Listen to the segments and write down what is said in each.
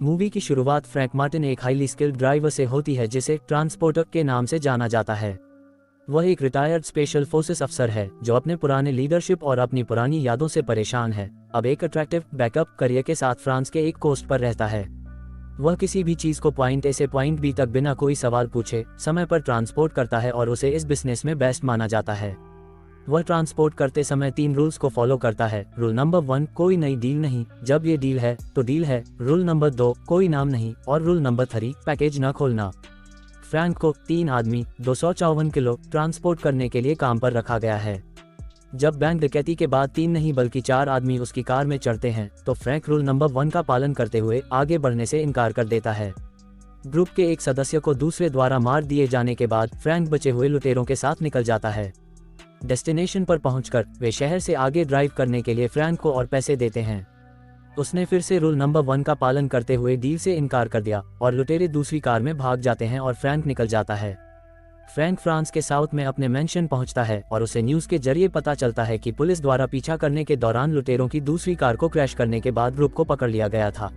Movie की शुरुआत Frank Martin एक हाईली स्किल्ड ड्राइवर से होती है जिसे ट्रांसपोर्टर के नाम से जाना जाता है। वह एक रिटायर्ड स्पेशल फोर्सेस अफसर है जो अपने पुराने लीडरशिप और अपनी पुरानी यादों से परेशान है। अब एक अट्रैक्टिव बैकअप करियर के साथ फ्रांस के एक कोस्ट पर रहता है। वह किसी भी चीज को पॉइंट ए से पॉइंट बी तक बिना कोई सवाल पूछे समय पर ट्रांसपोर्ट करता है और उसे इस बिजनेस में बेस्ट माना जाता है। वह ट्रांसपोर्ट करते समय 3 रूल्स को फॉलो करता है। रूल नंबर 1, कोई नई डील नहीं, जब ये डील है तो डील है। रूल नंबर 2, कोई नाम नहीं, और रूल नंबर 3, पैकेज न खोलना। फ्रैंक को 3 आदमी 254 किलो ट्रांसपोर्ट करने के लिए काम पर रखा गया है। जब बैंक डकैती के बाद 3 नहीं बल्कि 4 आदमी उसकी कार में चढ़ते हैं तो फ्रैंक रूल नंबर 1 का पालन करते हुए आगे बढ़ने से इनकार कर देता है। ग्रुप के एक सदस्य को दूसरे द्वारा मार दिए जाने के बाद फ्रैंक बचे हुए लुटेरों के साथ निकल जाता है। डेस्टिनेशन पर पहुंचकर वे शहर से आगे ड्राइव करने के लिए फ्रैंक को और पैसे देते हैं। उसने फिर से रूल नंबर 1 का पालन करते हुए डील से इनकार कर दिया और लुटेरे दूसरी कार में भाग जाते हैं और फ्रैंक निकल जाता है। फ्रैंक फ्रांस के साउथ में अपने मेंशन पहुंचता है और उसे न्यूज के जरिए पता चलता है कि पुलिस द्वारा पीछा करने के दौरान लुटेरों की दूसरी कार को क्रैश करने के बाद ग्रुप को पकड़ लिया गया था।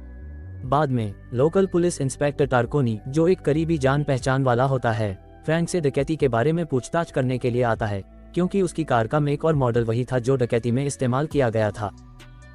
बाद में लोकल पुलिस इंस्पेक्टर टार्कोनी, जो एक करीबी जान पहचान वाला होता है, फ्रैंक से डकैती के बारे में पूछताछ करने के लिए आता है क्योंकि उसकी कार का मेक और मॉडल वही था जो डकैती में इस्तेमाल किया गया था।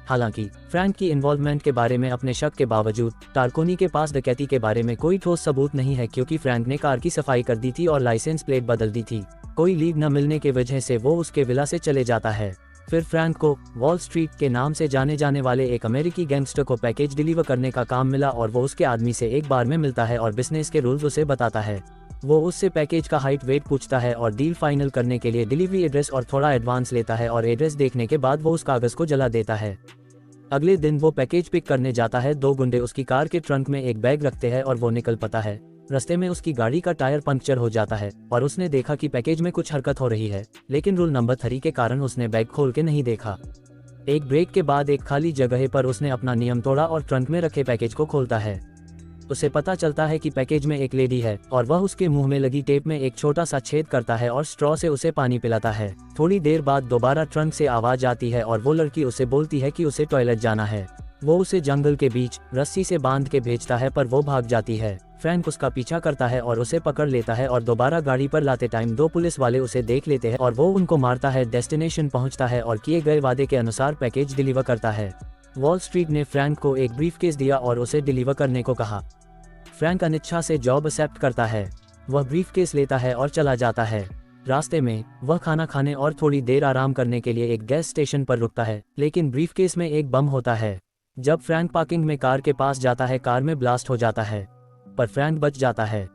हालांकि फ्रैंक की इन्वॉल्वमेंट के बारे में अपने शक के बावजूद टार्कोनी के पास डकैती के बारे में कोई ठोस सबूत नहीं है क्योंकि फ्रैंक ने कार की सफाई कर दी थी और लाइसेंस प्लेट बदल दी थी। कोई लीड न मिलने के वजह से वो उसके विला से चले जाता है। फिर फ्रैंक को वॉल स्ट्रीट के नाम से जाने जाने वाले एक अमेरिकी गैंगस्टर को पैकेज डिलीवर करने का काम मिला और वो उसके आदमी से एक बार में मिलता है और बिजनेस के रूल्स उसे बताता है। वो उससे पैकेज का हाइट वेट पूछता है और डील फाइनल करने के लिए डिलीवरी एड्रेस और थोड़ा एडवांस लेता है और एड्रेस देखने के बाद वो उस कागज को जला देता है। अगले दिन वो पैकेज पिक करने जाता है। 2 गुंडे उसकी कार के ट्रंक में एक बैग रखते हैं और वो निकल पता है। रास्ते में उसकी गाड़ी का टायर पंक्चर हो जाता है और उसने देखा कि पैकेज में कुछ हरकत हो रही है, लेकिन रूल नंबर 3 के कारण उसने बैग खोल के नहीं देखा। एक ब्रेक के बाद एक खाली जगह पर उसने अपना नियम तोड़ा और ट्रंक में रखे पैकेज को खोलता है। उसे पता चलता है कि पैकेज में एक लेडी है और वह उसके मुंह में लगी टेप में एक छोटा सा छेद करता है और स्ट्रॉ से उसे पानी पिलाता है। थोड़ी देर बाद दोबारा ट्रंक से आवाज आती है और वो लड़की उसे बोलती है कि उसे टॉयलेट जाना है। वो उसे जंगल के बीच रस्सी से बांध के भेजता है पर वो भाग जाती है। फ्रैंक उसका पीछा करता है और उसे पकड़ लेता है और दोबारा गाड़ी पर लाते टाइम 2 पुलिस वाले उसे देख लेते हैं और वो उनको मारता है। डेस्टिनेशन पहुंचता है और किए गए वादे के अनुसार पैकेज डिलीवर करता है। वॉल स्ट्रीट ने फ्रैंक को एक ब्रीफकेस दिया और उसे डिलीवर करने को कहा। फ्रैंक अनिच्छा से जॉब एक्सेप्ट करता है। वह ब्रीफकेस लेता है और चला जाता है। रास्ते में वह खाना खाने और थोड़ी देर आराम करने के लिए एक गैस स्टेशन पर रुकता है, लेकिन ब्रीफकेस में एक बम होता है। जब फ्रैंक पार्किंग में कार के पास जाता है, कार में ब्लास्ट हो जाता है, पर फ्रैंक बच जाता है।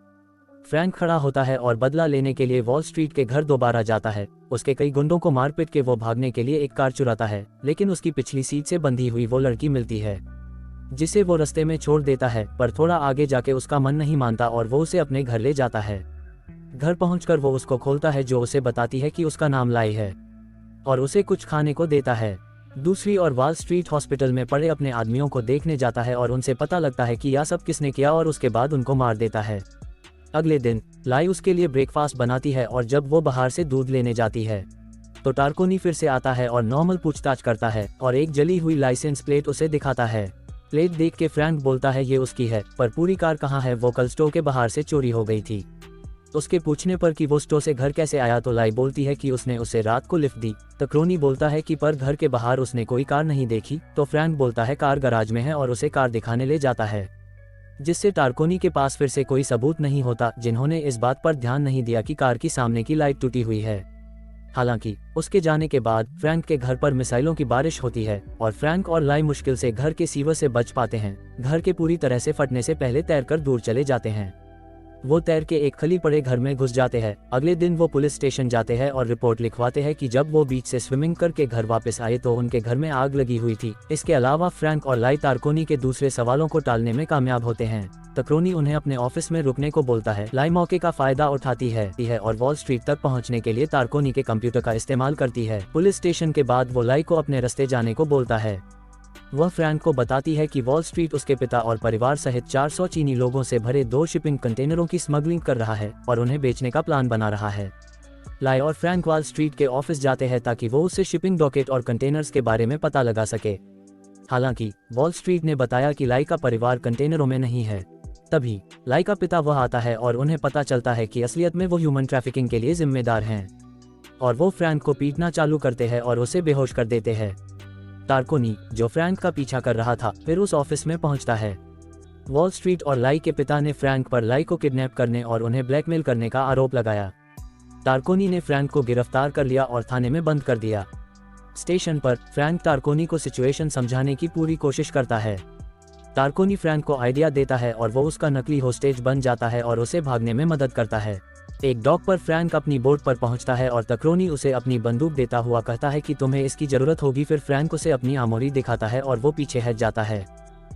फ्रैंक खड़ा होता है और बदला लेने के लिए वॉल स्ट्रीट के घर दोबारा जाता है। उसके कई गुंडों को मारपीट के वो भागने के लिए एक कार चुराता है, लेकिन उसकी पिछली सीट से बंधी हुई वो लड़की मिलती है जिसे वो रास्ते में छोड़ देता है, पर थोड़ा आगे जाके उसका मन नहीं मानता और वो उसे अपने घर ले जाता है। घर पहुंचकर वो उसको खोलता है जो उसे बताती है कि उसका नाम लाई है और उसे कुछ खाने को देता है। दूसरी ओर वॉल स्ट्रीट हॉस्पिटल में पड़े अपने आदमियों को देखने जाता है और उनसे पता लगता है कि यह सब किसने किया और उसके बाद उनको मार देता है। अगले दिन लाई उसके लिए ब्रेकफास्ट बनाती है और जब वो बाहर से दूध लेने जाती है तो टार्कोनी फिर से आता है और नॉर्मल पूछताछ करता है और एक जली हुई लाइसेंस प्लेट उसे दिखाता है। प्लेट देख के फ्रैंक बोलता है ये उसकी है, पर पूरी कार कहाँ है, वो कल स्टोर के बाहर से चोरी हो गई थी। उसके पूछने पर कि वो स्टोर से घर कैसे आया तो लाई बोलती है कि उसने उसे रात को लिफ्ट दी। टक्रोनी बोलता है कि पर घर के बाहर उसने कोई कार नहीं देखी, तो फ्रैंक बोलता है कार गराज में है और उसे कार दिखाने ले जाता है, जिससे टार्कोनी के पास फिर से कोई सबूत नहीं होता, जिन्होंने इस बात पर ध्यान नहीं दिया कि कार की सामने की लाइट टूटी हुई है। हालांकि उसके जाने के बाद फ्रैंक के घर पर मिसाइलों की बारिश होती है और फ्रैंक और लाई मुश्किल से घर के सीवर से बच पाते हैं। घर के पूरी तरह से फटने से पहले तैरकर दूर चले जाते हैं। वो तैर के एक खली पड़े घर में घुस जाते हैं। अगले दिन वो पुलिस स्टेशन जाते हैं और रिपोर्ट लिखवाते हैं कि जब वो बीच से स्विमिंग करके घर वापस आए तो उनके घर में आग लगी हुई थी। इसके अलावा फ्रैंक और लाई टार्कोनी के दूसरे सवालों को टालने में कामयाब होते हैं। टक्रोनी उन्हें अपने ऑफिस में रुकने को बोलता है। लाई मौके का फायदा उठाती है और वॉल स्ट्रीट तक पहुंचने के लिए टार्कोनी के कंप्यूटर का इस्तेमाल करती है। पुलिस स्टेशन के बाद वो लाई को अपने रास्ते जाने को बोलता है। वह फ्रैंक को बताती है कि वॉल स्ट्रीट उसके पिता और परिवार सहित 400 चीनी लोगों से भरे 2 शिपिंग कंटेनरों की स्मगलिंग कर रहा है और उन्हें बेचने का प्लान बना रहा है। लाई और फ्रैंक वॉल स्ट्रीट के ऑफिस जाते हैं ताकि वो उससे शिपिंग डॉकेट और कंटेनर्स के बारे में पता लगा सके। हालांकि वॉल स्ट्रीट ने बताया कि लाई का परिवार कंटेनरों में नहीं है। तभी लाई का पिता वह आता है और उन्हें पता चलता है कि असलियत में वो ह्यूमन ट्रैफिकिंग के लिए जिम्मेदार हैं, और वो फ्रैंक को पीटना चालू करते हैं और उसे बेहोश कर देते हैं। टार्कोनी, जो फ्रैंक का पीछा कर रहा था, फिर उस ऑफिस में पहुंचता है। वॉल स्ट्रीट और लाई के पिता ने फ्रैंक पर लाई को किडनैप करने और उन्हें ब्लैकमेल करने का आरोप लगाया। टार्कोनी ने फ्रैंक को गिरफ्तार कर लिया और थाने में बंद कर दिया। स्टेशन पर फ्रैंक टार्कोनी को सिचुएशन समझाने की पूरी कोशिश करता है। टार्कोनी फ्रैंक को आइडिया देता है और वो उसका नकली होस्टेज बन जाता है और उसे भागने में मदद करता है। एक डॉक पर फ्रैंक अपनी बोट पर पहुंचता है और तक्रोनी उसे अपनी बंदूक देता हुआ कहता है कि तुम्हें इसकी जरूरत होगी। फिर फ्रैंक उसे अपनी आर्मोरी दिखाता है और वो पीछे हट जाता है।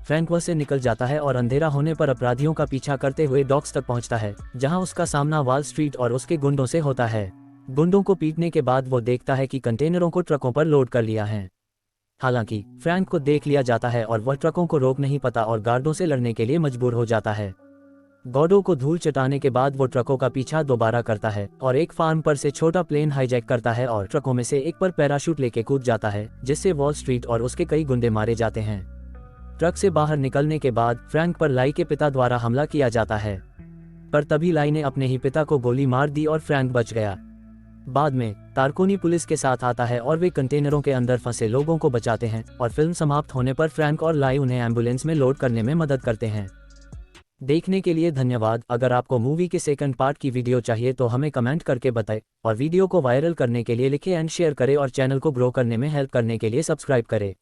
फ्रैंक वह से निकल जाता है और अंधेरा होने पर अपराधियों का पीछा करते हुए डॉक्स तक पहुंचता है, जहां उसका सामना वॉल स्ट्रीट और उसके गुंडों से होता है। गुंडों को पीटने के बाद वो देखता है कि कंटेनरों को ट्रकों पर लोड कर लिया है। हालांकि फ्रैंक को देख लिया जाता है और वह ट्रकों को रोक नहीं पाता और गार्डों से लड़ने के लिए मजबूर हो जाता है। गार्डों को धूल चटाने के बाद वो ट्रकों का पीछा दोबारा करता है और एक फार्म पर से छोटा प्लेन हाईजैक करता है और ट्रकों में से एक पर पैराशूट लेके कूद जाता है, जिससे वॉल स्ट्रीट और उसके कई गुंडे मारे जाते हैं। ट्रक से बाहर निकलने के बाद फ्रैंक पर लाई के पिता द्वारा हमला किया जाता है, पर तभी लाई ने अपने ही पिता को गोली मार दी और फ्रैंक बच गया। बाद में टार्कोनी पुलिस के साथ आता है और वे कंटेनरों के अंदर फंसे लोगों को बचाते हैं, और फिल्म समाप्त होने पर फ्रैंक और लाई उन्हें एम्बुलेंस में लोड करने में मदद करते हैं। देखने के लिए धन्यवाद। अगर आपको मूवी के सेकंड पार्ट की वीडियो चाहिए तो हमें कमेंट करके बताएं, और वीडियो को वायरल करने के लिए लिखें एंड शेयर करें, और चैनल को ग्रो करने में हेल्प करने के लिए सब्सक्राइब करें।